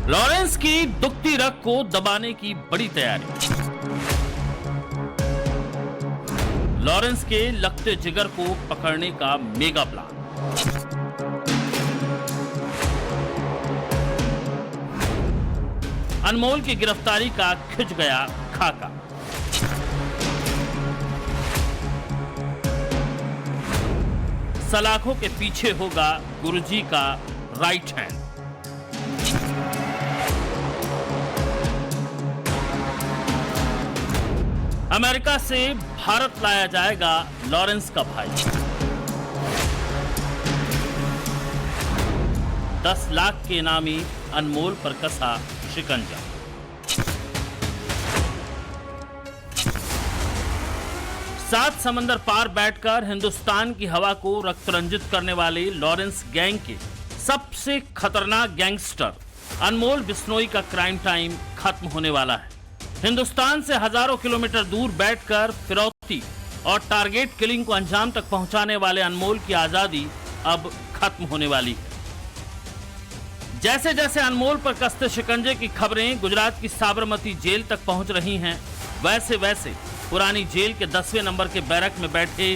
Lawrence की दुखती रग को दबाने की बड़ी तैयारी। लॉरेंस के लगते जिगर को पकड़ने का मेगा प्लान। अनमोल की गिरफ्तारी का खिंच गया खाका। सलाखों के पीछे होगा गुरुजी का राइट हैंड। अमेरिका से भारत लाया जाएगा लॉरेंस का भाई। 10 लाख के इनामी अनमोल पर कसा शिकंजा। सात समंदर पार बैठकर हिंदुस्तान की हवा को रक्तरंजित करने वाले लॉरेंस गैंग के सबसे खतरनाक गैंगस्टर अनमोल बिश्नोई का क्राइम टाइम खत्म होने वाला है। हिंदुस्तान से हजारों किलोमीटर दूर बैठकर फिरौती और टारगेट किलिंग को अंजाम तक पहुंचाने वाले अनमोल की आजादी अब खत्म होने वाली है। जैसे जैसे अनमोल पर कसते शिकंजे की खबरें गुजरात की साबरमती जेल तक पहुंच रही हैं, वैसे वैसे पुरानी जेल के 10वें नंबर के बैरक में बैठे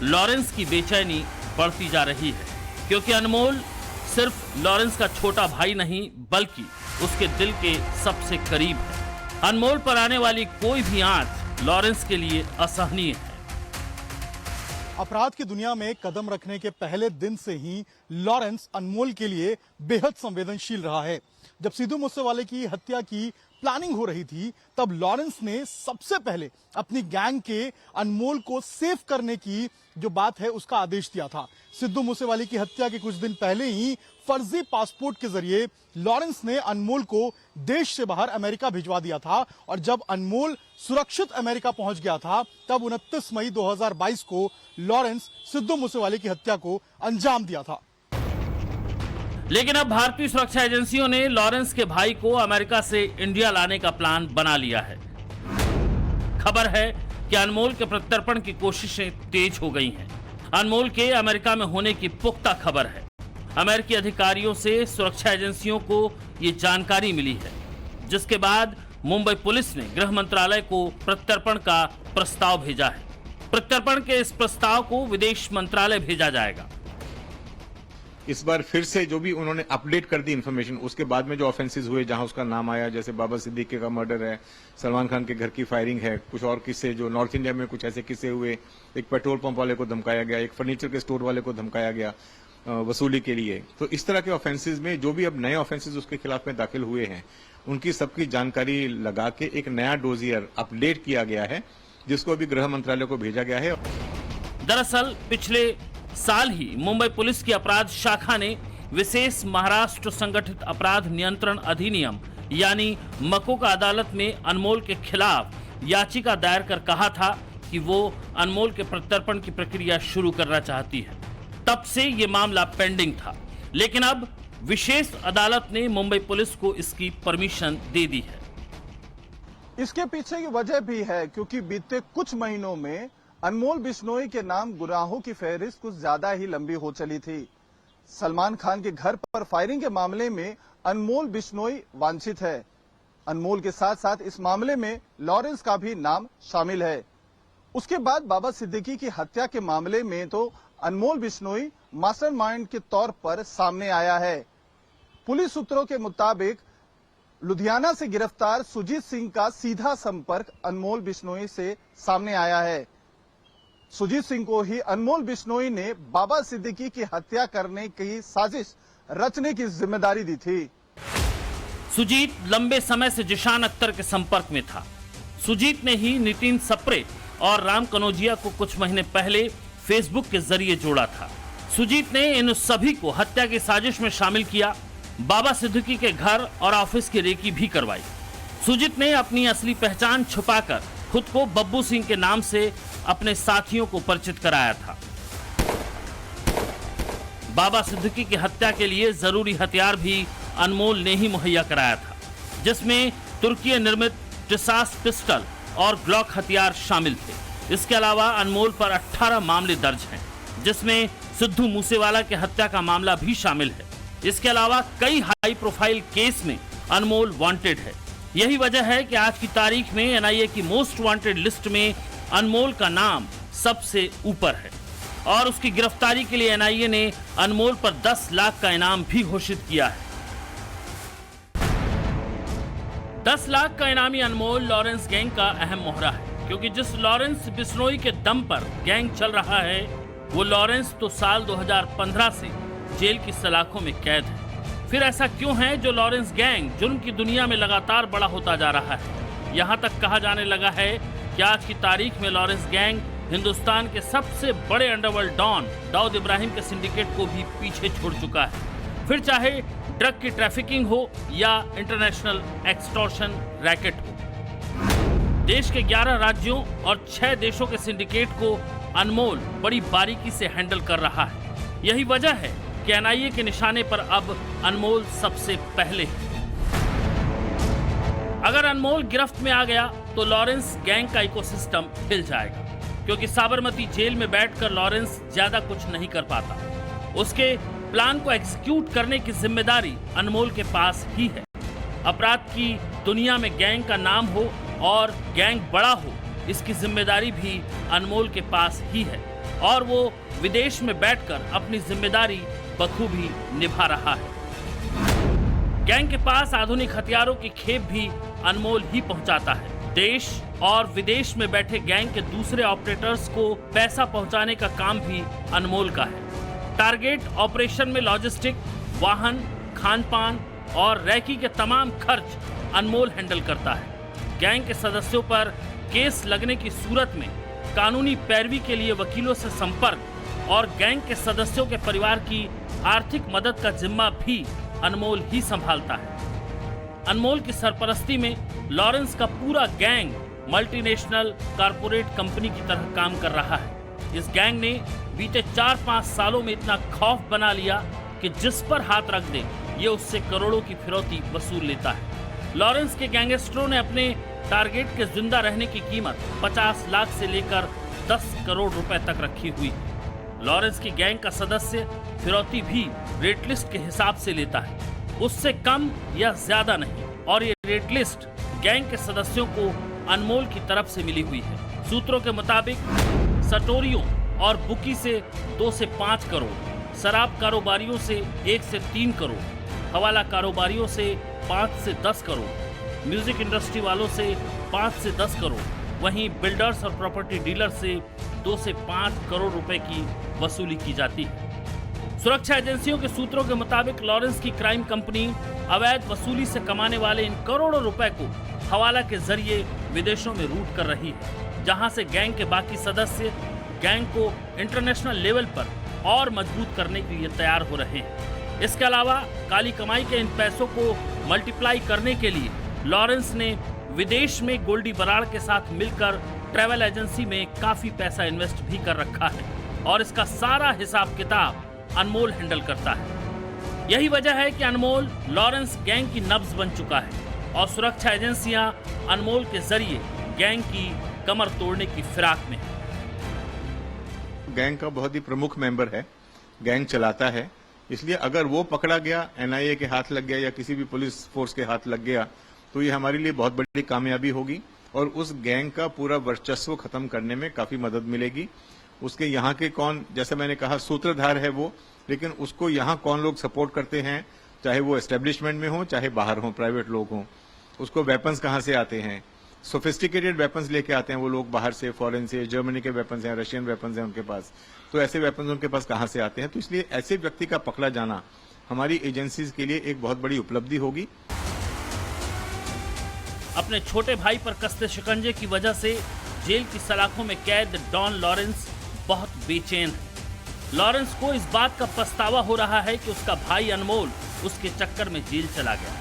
लॉरेंस की बेचैनी बढ़ती जा रही है, क्योंकि अनमोल सिर्फ लॉरेंस का छोटा भाई नहीं बल्कि उसके दिल के सबसे करीब है। अनमोल पर आने वाली कोई भी आंच लॉरेंस के लिए असहनीय है। अपराध की दुनिया में कदम रखने के पहले दिन से ही लॉरेंस अनमोल के लिए बेहद संवेदनशील रहा है। जब सिद्धू मूसेवाले की हत्या की प्लानिंग हो रही थी, तब लॉरेंस ने सबसे पहले अपनी गैंग के अनमोल को सेव करने की जो बात है उसका आदेश दिया था। सिद्धू मूसेवाले की हत्या के कुछ दिन पहले ही फर्जी पासपोर्ट के जरिए लॉरेंस ने अनमोल को देश से बाहर अमेरिका भिजवा दिया था और जब अनमोल सुरक्षित अमेरिका पहुंच गया था, तब 29 मई 2022 को लॉरेंस सिद्धू मूसेवाले की हत्या को अंजाम दिया था। लेकिन अब भारतीय सुरक्षा एजेंसियों ने लॉरेंस के भाई को अमेरिका से इंडिया लाने का प्लान बना लिया है। खबर है कि अनमोल के प्रत्यर्पण की कोशिशें तेज हो गई हैं। अनमोल के अमेरिका में होने की पुख्ता खबर है। अमेरिकी अधिकारियों से सुरक्षा एजेंसियों को ये जानकारी मिली है, जिसके बाद मुंबई पुलिस ने गृह मंत्रालय को प्रत्यर्पण का प्रस्ताव भेजा है। प्रत्यर्पण के इस प्रस्ताव को विदेश मंत्रालय भेजा जाएगा। इस बार फिर से जो भी उन्होंने अपडेट कर दी इन्फॉर्मेशन, उसके बाद में जो ऑफेंसेस हुए जहां उसका नाम आया, जैसे बाबा सिद्दीकी का मर्डर है, सलमान खान के घर की फायरिंग है, कुछ और किस्से जो नॉर्थ इंडिया में कुछ ऐसे किस्से हुए, एक पेट्रोल पंप वाले को धमकाया गया, एक फर्नीचर के स्टोर वाले को धमकाया गया वसूली के लिए। तो इस तरह के ऑफेंसेस में जो भी अब नए ऑफेंसेस उसके खिलाफ में दाखिल हुए हैं, उनकी सबकी जानकारी लगा के एक नया डोजियर अपडेट किया गया है, जिसको अभी गृह मंत्रालय को भेजा गया है। दरअसल पिछले साल ही मुंबई पुलिस की अपराध शाखा ने विशेष महाराष्ट्र संगठित अपराध नियंत्रण अधिनियम यानी मको का अदालत में अनमोल के खिलाफ याचिका दायर कर कहा था कि वो अनमोल के प्रत्यर्पण की प्रक्रिया शुरू करना चाहती है। तब से ये मामला पेंडिंग था, लेकिन अब विशेष अदालत ने मुंबई पुलिस को इसकी परमिशन दे दी है। इसके पीछे की वजह भी है क्योंकि बीते कुछ महीनों में अनमोल बिश्नोई के नाम गुनाहों की फहरिस्त कुछ ज्यादा ही लंबी हो चली थी। सलमान खान के घर पर फायरिंग के मामले में अनमोल बिश्नोई वांछित है। अनमोल के साथ साथ इस मामले में लॉरेंस का भी नाम शामिल है। उसके बाद बाबा सिद्दीकी की हत्या के मामले में तो अनमोल बिश्नोई मास्टरमाइंड के तौर पर सामने आया है। पुलिस सूत्रों के मुताबिक लुधियाना से गिरफ्तार सुजीत सिंह का सीधा संपर्क अनमोल बिश्नोई से सामने आया है। सुजीत सिंह को ही अनमोल बिश्नोई ने बाबा सिद्दीकी की हत्या करने की साजिश रचने की जिम्मेदारी दी थी। सुजीत लंबे समय से जिशान अख्तर के संपर्क में था। सुजीत ने ही नितिन सप्रे और राम कनौजिया को कुछ महीने पहले फेसबुक के जरिए जोड़ा था। सुजीत ने इन सभी को हत्या की साजिश में शामिल किया। बाबा सिद्दीकी के घर और ऑफिस की रेकी भी करवाई। सुजीत ने अपनी असली पहचान छुपाकर खुद को बब्बू सिंह के नाम से अपने साथियों को परिचित कराया था। बाबा सिद्दीकी की हत्या के लिए जरूरी हथियार भी अनमोल ने ही मुहैया कराया था, जिसमें तुर्की निर्मित टिसास पिस्टल और ग्लॉक हथियार शामिल थे। इसके अलावा अनमोल पर 18 मामले दर्ज हैं, जिसमें सिद्धू मूसेवाला की हत्या का मामला भी शामिल है। इसके अलावा कई हाई प्रोफाइल केस में अनमोल वांटेड है। यही वजह है कि आज की तारीख में एनआईए की मोस्ट वांटेड लिस्ट में अनमोल का नाम सबसे ऊपर है और उसकी गिरफ्तारी के लिए एनआईए ने अनमोल पर 10 लाख का इनाम भी घोषित किया है। 10 लाख का इनामी अनमोल लॉरेंस गैंग का अहम मोहरा है, क्योंकि जिस लॉरेंस बिश्नोई के दम पर गैंग चल रहा है वो लॉरेंस तो साल 2015 से जेल की सलाखों में कैद है। फिर ऐसा क्यों है जो लॉरेंस गैंग जुर्म की दुनिया में लगातार बड़ा होता जा रहा है? यहाँ तक कहा जाने लगा है कि आज की तारीख में लॉरेंस गैंग हिंदुस्तान के सबसे बड़े अंडरवर्ल्ड डॉन दाऊद इब्राहिम के सिंडिकेट को भी पीछे छोड़ चुका है। फिर चाहे ड्रग की ट्रैफिकिंग हो या इंटरनेशनल एक्सटॉर्शन रैकेट हो, देश के 11 राज्यों और 6 देशों के सिंडिकेट को अनमोल बड़ी बारीकी से हैंडल कर रहा है। यही वजह है कि एनआईए के निशाने पर अब अनमोल सबसे पहले है। अगर अनमोल गिरफ्त में आ गया तो लॉरेंस गैंग का इकोसिस्टम हिल जाएगा, क्योंकि साबरमती जेल में बैठकर लॉरेंस ज्यादा कुछ नहीं कर पाता। उसके प्लान को एग्जीक्यूट करने की जिम्मेदारी अनमोल के पास ही है। अपराध की दुनिया में गैंग का नाम हो और गैंग बड़ा हो, इसकी जिम्मेदारी भी अनमोल के पास ही है और वो विदेश में बैठकर अपनी जिम्मेदारी बखूबी निभा रहा है। गैंग के पास आधुनिक हथियारों की खेप भी अनमोल ही पहुंचाता है। देश और विदेश में बैठे गैंग के दूसरे ऑपरेटर्स को पैसा पहुंचाने का काम भी अनमोल का है। टारगेट ऑपरेशन में लॉजिस्टिक, वाहन, खानपान और रैकी के तमाम खर्च अनमोल हैंडल करता है। गैंग के सदस्यों पर केस लगने की सूरत में कानूनी पैरवी के लिए वकीलों से संपर्क और गैंग के सदस्यों के परिवार की आर्थिक मदद का जिम्मा भी अनमोल ही संभालता है। अनमोल की सरपरस्ती में लॉरेंस का पूरा गैंग मल्टीनेशनल कारपोरेट कंपनी की तरह काम कर रहा है। इस गैंग ने बीते 4-5 सालों में इतना खौफ बना लिया कि जिस पर हाथ रख दे ये उससे करोड़ों की फिरौती वसूल लेता है। लॉरेंस के गैंगस्टरों ने अपने टारगेट के जिंदा रहने की कीमत 50 लाख से लेकर 10 करोड़ रुपए तक रखी हुई है। लॉरेंस की गैंग का सदस्य फिरौती भी रेट लिस्ट के हिसाब से लेता है, उससे कम या ज्यादा नहीं, और ये रेट लिस्ट गैंग के सदस्यों को अनमोल की तरफ से मिली हुई है। सूत्रों के मुताबिक सटोरियों और बुकी से 2 से 5 करोड़, शराब कारोबारियों से 1 से 3 करोड़, हवाला कारोबारियों से 5 से 10 करोड़, म्यूजिक इंडस्ट्री वालों से 5 से 10 करोड़, वहीं बिल्डर्स और प्रॉपर्टी डीलर से 2 से 5 करोड़ रुपए की वसूली की जाती है। सुरक्षा एजेंसियों के सूत्रों के मुताबिक लॉरेंस की क्राइम कंपनी अवैध वसूली से कमाने वाले इन करोड़ों रुपए को हवाला के जरिए विदेशों में रूट कर रही है, जहां से गैंग के बाकी सदस्य गैंग को इंटरनेशनल लेवल पर और मजबूत करने के लिए तैयार हो रहे हैं। इसके अलावा काली कमाई के इन पैसों को मल्टीप्लाई करने के लिए लॉरेंस ने विदेश में गोल्डी बराड़ के साथ मिलकर ट्रैवल एजेंसी में काफी पैसा इन्वेस्ट भी कर रखा है और इसका सारा हिसाब किताब अनमोल हैंडल करता है। यही वजह है कि अनमोल लॉरेंस गैंग की नब्ज बन चुका है और सुरक्षा एजेंसियां अनमोल के जरिए गैंग की कमर तोड़ने की फिराक में है। गैंग का बहुत ही प्रमुख मेंबर है, गैंग चलाता है, इसलिए अगर वो पकड़ा गया, एनआईए के हाथ लग गया या किसी भी पुलिस फोर्स के हाथ लग गया तो ये हमारे लिए बहुत बड़ी कामयाबी होगी और उस गैंग का पूरा वर्चस्व खत्म करने में काफी मदद मिलेगी। उसके यहाँ के कौन, जैसे मैंने कहा, सूत्रधार है वो, लेकिन उसको यहाँ कौन लोग सपोर्ट करते हैं, चाहे वो एस्टेब्लिशमेंट में हो चाहे बाहर हो, प्राइवेट लोग हों, उसको वेपन्स कहाँ से आते हैं, सोफिस्टिकेटेड वेपन्स लेके आते हैं वो लोग बाहर से, फॉरेन से, जर्मनी के वेपन्स हैं, रशियन वेपन्स हैं उनके पास, तो ऐसे वेपन्स उनके पास कहाँ से आते हैं। तो इसलिए ऐसे व्यक्ति का पकड़ा जाना हमारी एजेंसीज के लिए एक बहुत बड़ी उपलब्धि होगी। अपने छोटे भाई पर कसते शिकंजे की वजह से जेल की सलाखों में कैद डॉन लॉरेंस बहुत बेचैन है। लॉरेंस को इस बात का पछतावा हो रहा है कि उसका भाई अनमोल उसके चक्कर में जेल चला गया।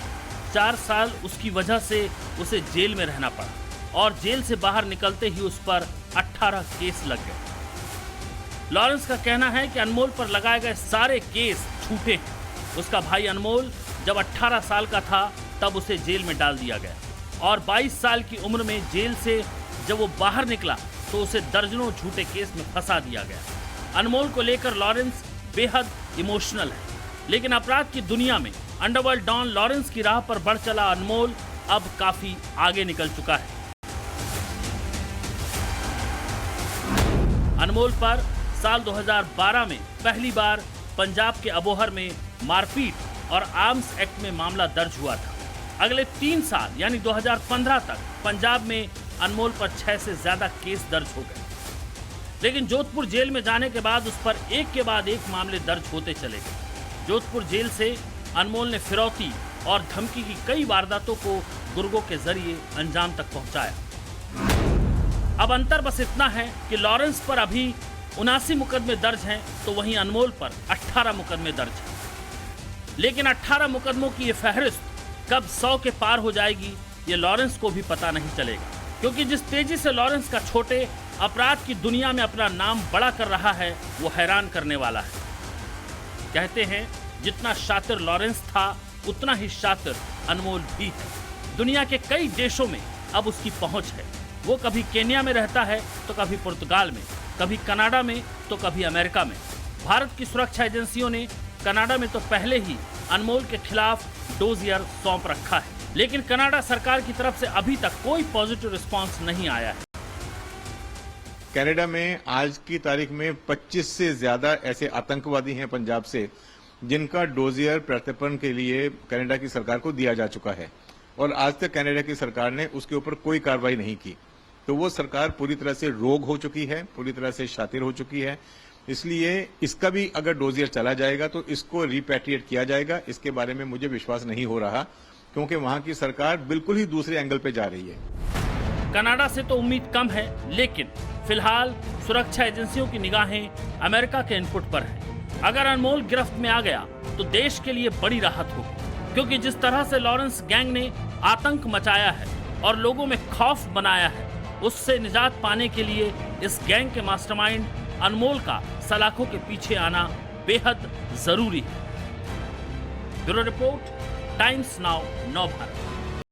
4 साल उसकी वजह से उसे जेल में रहना पड़ा और जेल से बाहर निकलते ही उस पर 18 केस लग गए। लॉरेंस का कहना है कि अनमोल पर लगाए गए सारे केस झूठे हैं। उसका भाई अनमोल जब 18 साल का था तब उसे जेल में डाल दिया गया और 22 साल की उम्र में जेल से जब वो बाहर निकला तो उसे दर्जनों झूठे केस में फंसा दिया गया। अनमोल को लेकर लॉरेंस बेहद इमोशनल है, लेकिन अपराध की दुनिया में अंडरवर्ल्ड डॉन लॉरेंस की राह पर बढ़ चला अनमोल अब काफी आगे निकल चुका है। अनमोल पर साल 2012 में पहली बार पंजाब के अबोहर में मारपीट और आर्म्स एक्ट में मामला दर्ज हुआ था। अगले 3 साल यानी 2015 तक पंजाब में अनमोल पर 6 से ज्यादा केस दर्ज हो गए, लेकिन जोधपुर जेल में जाने के बाद उस पर एक के बाद एक मामले दर्ज होते चले गए। जोधपुर जेल से अनमोल ने फिरौती और धमकी की कई वारदातों को गुर्गों के जरिए अंजाम तक पहुंचाया। अब अंतर बस इतना है कि लॉरेंस पर अभी 79 मुकदमे दर्ज हैं, तो वहीं अनमोल पर 18 मुकदमे दर्ज हैं। लेकिन 18 मुकदमों की ये फहरिस्त कब 100 के पार हो जाएगी, ये लॉरेंस को भी पता नहीं चलेगा, क्योंकि जिस तेजी से लॉरेंस का छोटे अपराध की दुनिया में अपना नाम बड़ा कर रहा है वो हैरान करने वाला है। कहते हैं जितना शातिर लॉरेंस था उतना ही शातिर अनमोल भी है। दुनिया के कई देशों में अब उसकी पहुंच है। वो कभी केन्या में रहता है तो कभी पुर्तगाल में, कभी कनाडा में तो कभी अमेरिका में। भारत की सुरक्षा एजेंसियों ने कनाडा में तो पहले ही अनमोल के खिलाफ डोजियर सौंप रखा है, लेकिन कनाडा सरकार की तरफ से अभी तक कोई पॉजिटिव रिस्पांस नहीं आया है। कनाडा में आज की तारीख में 25 से ज्यादा ऐसे आतंकवादी हैं पंजाब से जिनका डोजियर प्रत्यर्पण के लिए कनाडा की सरकार को दिया जा चुका है, और आज तक कनाडा की सरकार ने उसके ऊपर कोई कार्रवाई नहीं की। तो वो सरकार पूरी तरह से रोग हो चुकी है, पूरी तरह से शातिर हो चुकी है। इसलिए इसका भी अगर डोजियर चला जाएगा तो इसको रिपैट्रिएट किया जाएगा, इसके बारे में मुझे विश्वास नहीं हो रहा, क्योंकि वहां की सरकार बिल्कुल ही दूसरे एंगल पे जा रही है। कनाडा से तो उम्मीद कम है, लेकिन फिलहाल सुरक्षा एजेंसियों की निगाहें अमेरिका के इनपुट पर है। अगर अनमोल गिरफ्त में आ गया तो देश के लिए बड़ी राहत होगी, क्योंकि जिस तरह से लॉरेंस गैंग ने आतंक मचाया है और लोगों में खौफ बनाया है, उससे निजात पाने के लिए इस गैंग के मास्टरमाइंड अनमोल का सलाखों के पीछे आना बेहद जरूरी है। ब्यूरो रिपोर्ट, टाइम्स नाउ, नव भारत।